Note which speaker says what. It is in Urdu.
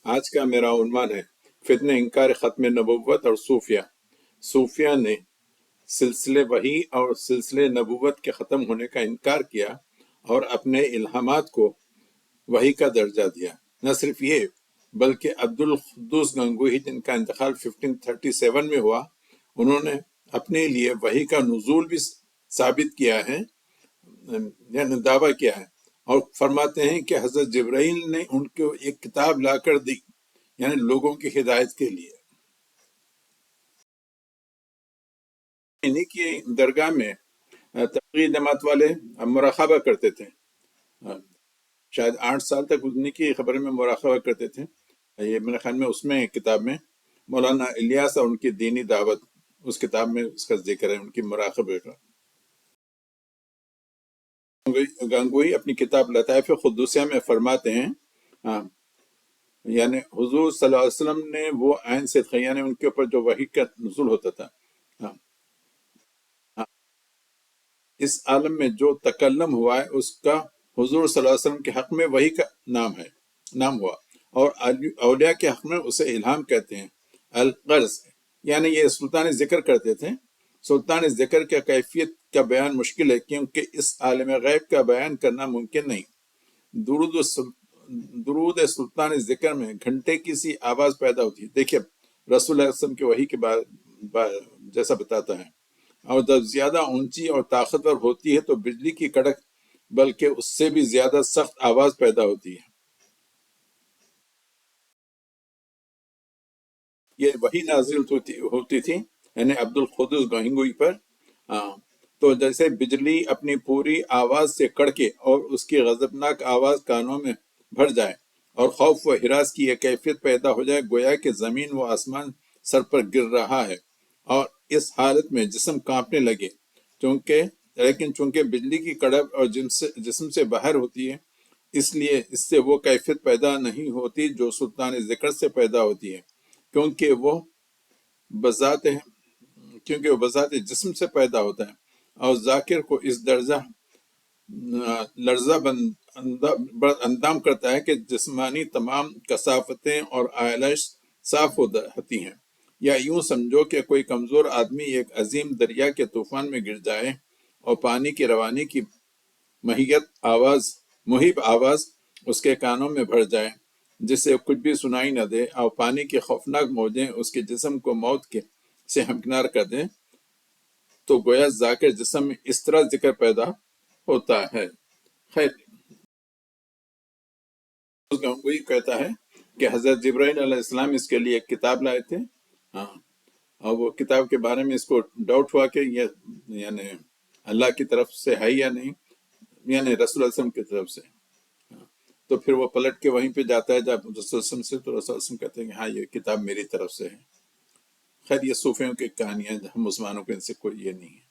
Speaker 1: آج کا میرا عنوان ہے فتنہ انکار ختم نبوت اور صوفیہ۔ صوفیہ نے سلسلے وحی اور سلسلے نبوت کے ختم ہونے کا انکار کیا اور اپنے الہامات کو وحی کا درجہ دیا۔ نہ صرف یہ بلکہ عبد القدوس گنگوہی، جن کا انتقال 1537 میں ہوا، انہوں نے اپنے لیے وحی کا نزول بھی ثابت کیا ہے، یعنی دعویٰ کیا ہے، اور فرماتے ہیں کہ حضرت جبرائیل نے ان کو ایک کتاب لا کر دی، یعنی لوگوں کی ہدایت کے لیے۔ انہی کی درگاہ میں تبلیغی جماعت والے مراقبہ کرتے تھے، شاید 8 سال تک انہی کی خبر میں مراقبہ کرتے تھے۔ یہ میرے خیال میں اس میں کتاب میں مولانا الیاس اور ان کی دینی دعوت، اس کتاب میں اس کا ذکر ہے، ان کی مراقبے کا۔ گنگوہی اپنی کتاب لطائف قدوسیہ میں فرماتے ہیں، یعنی حضور صلی اللہ علیہ وسلم نے وہ عین سے تھا، یعنی ان کے اوپر جو وحی کا نزول ہوتا تھا، اس عالم میں جو تکلم ہوا ہے اس کا حضور صلی اللہ علیہ وسلم کے حق میں وحی کا نام ہوا، اور اولیاء کے حق میں اسے الہام کہتے ہیں۔ الغرض، یعنی یہ سلطان ذکر کرتے تھے۔ سلطان ذکر کا کیفیت کا بیان مشکل ہے، کیونکہ اس عالم غیب کا بیان کرنا ممکن نہیں۔ درود سلطان ذکر میں گھنٹے کی سی آواز پیدا ہوتی ہے۔ دیکھیے رسول اللہ علیہ وسلم کی وحی کے جیسا بتاتا ہے، اور جب زیادہ اونچی اور طاقتور ہوتی ہے تو بجلی کی کڑک بلکہ اس سے بھی زیادہ سخت آواز پیدا ہوتی ہے۔ یہ وہی نازل ہوتی تھی، یعنی عبد القدوس گنگوہی پر۔ تو جیسے بجلی اپنی پوری آواز سے کڑکے اور اس کی غضبناک آواز کانوں میں بھر جائے اور خوف و ہراس کی یہ کیفیت پیدا ہو جائے، گویا کہ زمین و آسمان سر پر گر رہا ہے، اور اس حالت میں جسم کانپنے لگے، لیکن چونکہ بجلی کی کڑک اور جسم سے باہر ہوتی ہے، اس لیے اس سے وہ کیفیت پیدا نہیں ہوتی جو سلطان ذکر سے پیدا ہوتی ہے، کیونکہ وہ بذات جسم سے پیدا ہوتا ہے، اور ذاکر کو اس درجہ لرزہ اندام کرتا ہے کہ جسمانی تمام کثافتیں اور آلائش صاف ہوتی ہیں۔ یا یوں سمجھو کہ کوئی کمزور آدمی ایک عظیم دریا کے طوفان میں گر جائے اور پانی کی روانی کی مہیب آواز اس کے کانوں میں بھر جائے، جس سے کچھ بھی سنائی نہ دے، اور پانی کی خوفناک موجیں اس کے جسم کو موت سے ہمکنار کر دیں، تو گویا ذاکر جسم میں اس طرح ذکر پیدا ہوتا ہے۔ خیر، گنگوہی کہتا ہے کہ حضرت جبرائیل علیہ السلام اس کے لیے ایک کتاب لائے تھے، اور وہ کتاب کے بارے میں اس کو ڈاؤٹ ہوا کہ یہ یعنی اللہ کی طرف سے ہے یا نہیں، یعنی رسول اللہ علیہ وسلم کی طرف سے۔ تو پھر وہ پلٹ کے وہیں پہ جاتا ہے جب رسول اللہ علیہ وسلم سے، تو رسول اللہ علیہ وسلم کہتے ہیں کہ ہاں یہ کتاب میری طرف سے ہے۔ خیر، یہ صوفیوں کی کہانیاں، ہم مسلمانوں کے ان سے کوئی یہ نہیں ہے۔